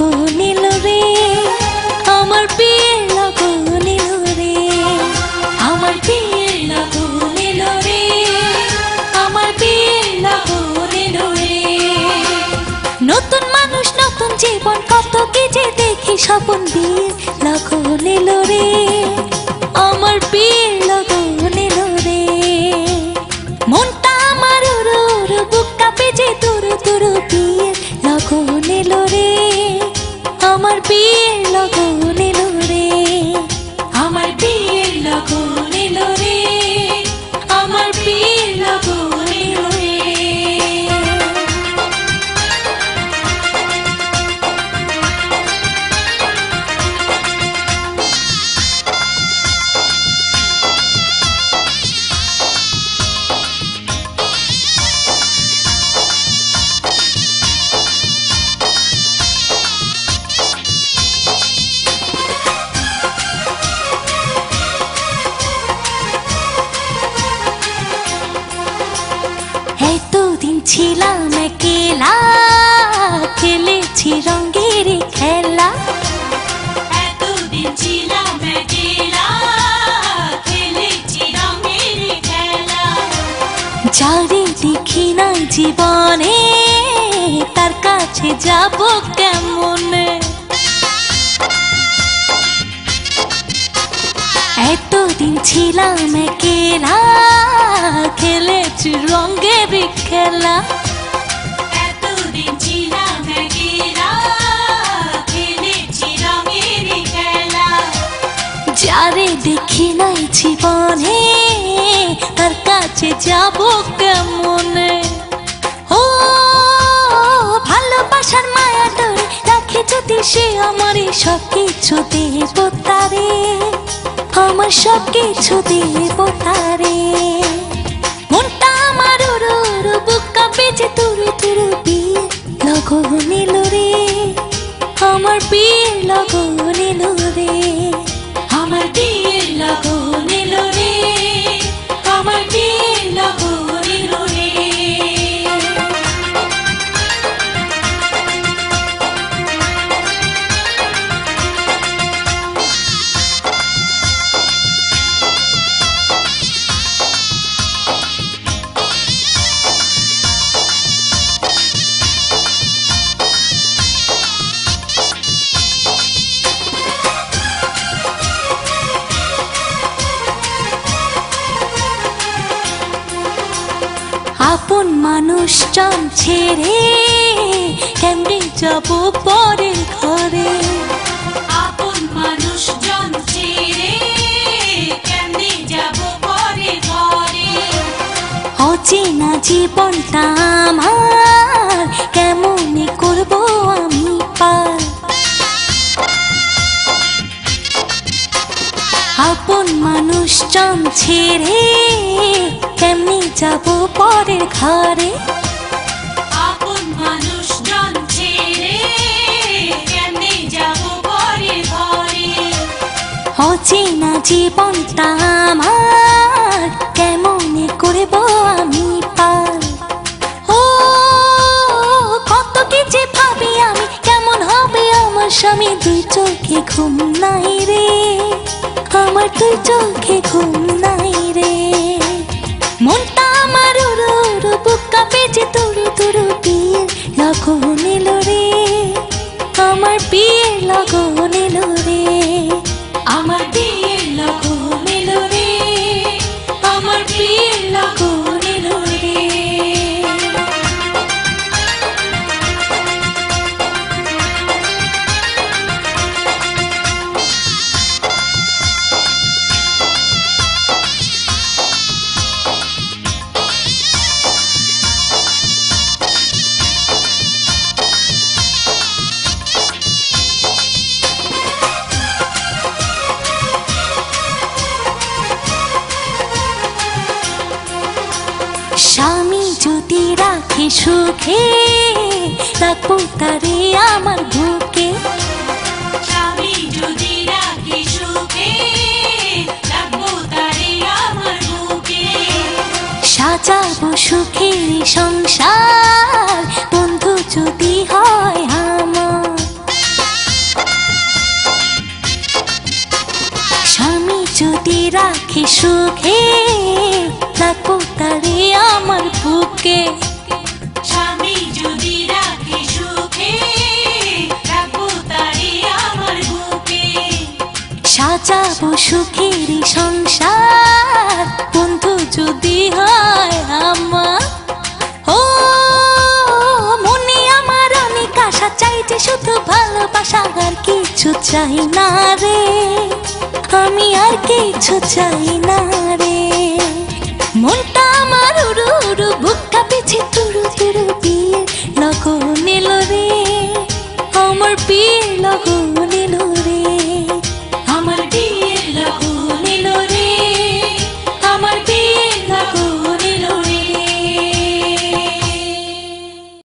लगन एलो रे आमार बियेर लगन एलो रे आमार बियेर लगन एलो रे आमार बियेर लगन एलो रे नतुन मानुष नतुन जीवन कत कि जे देखी सपन बियेर लगन एलो रे आमार बियेर लगन एलो रे मनटा आमार उरु उरु बुक काঁপে যে तुरु तुरु बियेर लगन एलो रे आमार बियेर लगन एलो रे आमार बियेर लगन एलो रे आमार बियेर लगन एलो रे ছিলাম একলা খেলেছি রঙের খেলা এতদিন ছিলাম একলা খেলেছি রঙের খেলা যারে দেখি নাই জীবনে তার কাছে যাব কেমনে এতদিন ছিলাম একলা খেলেছি রঙের খেলা এতদিন ছিলাম একলা খেলেছি রঙের খেলা যারে দেখি নাই জীবনে তার কাছে যাব কেমনে ও ভালোবাসার মায়া ধরে রাখে যদি সে আমারে সব কিছু দেব তারে আমার সব কিছু দেব তারে মনটা আমার উড়ু উড়ু বুক কাঁপে যে তুরু তুরু বিয়ের লগন এলো রে আমার বিয়ের লগন এলো রে আমার বিয়ের লগন এলো রে আমার বিয়ের লগন এলো রে আপন মানুষজন ছেড়ে কেমনে যাব পরের ঘরে আপন মানুষজন ছেড়ে কেমনে যাব পরের ঘরে অচেনা জীবনটা আমার কেমনে করব আমি পার আপন মানুষজন ছেড়ে কেমনে যাব পরের ঘরে আপন মানুষজন ছেড়ে কেমনে যাব পরের ঘরে অচেনা জীবনটা আমার কেমনে করব আমি পার ও কত কিছু ভাবি আমি কেমন হবে আমার স্বামী দুই চোখে ঘুম নাই রে আমার দুই চোখে ঘুম নাই রে মনটা আমার উড়ু উড়ু বুক কাঁপে যে তুরু তুরু বিয়ের লগন এলো রে আমার বিয়ের লগন এলো রে আমার বিয়ের লগন এলো রে আমার বিয়ের লগন এলো রে স্বামী যদি রাখে সুখে রাখবো তারে আমার বুকে স্বামী যদি রাখে সুখে রাখবো তারে আমার বুকে সাজাবো সুখের সংসার বন্ধু যদি হয় আমার সুখে রাখবো তারে আমার বুকে। স্বামী যদি রাখে সুখে রাখবো তারে আমার বুকে। সাজাবো সুখের সংসার বন্ধু যদি হয় আমার। ও মনে আমার অনেক আশা, চাইছে শুধু ভালোবাসা, আর কিছু চাই না রে, আমি আর কিছু চাই না রে। মনটা আমার উড়ু উড়ু, বুকটা পিছে তুরু তুরু, বিয়ের লগন এলো রে, আমার বিয়ের লগন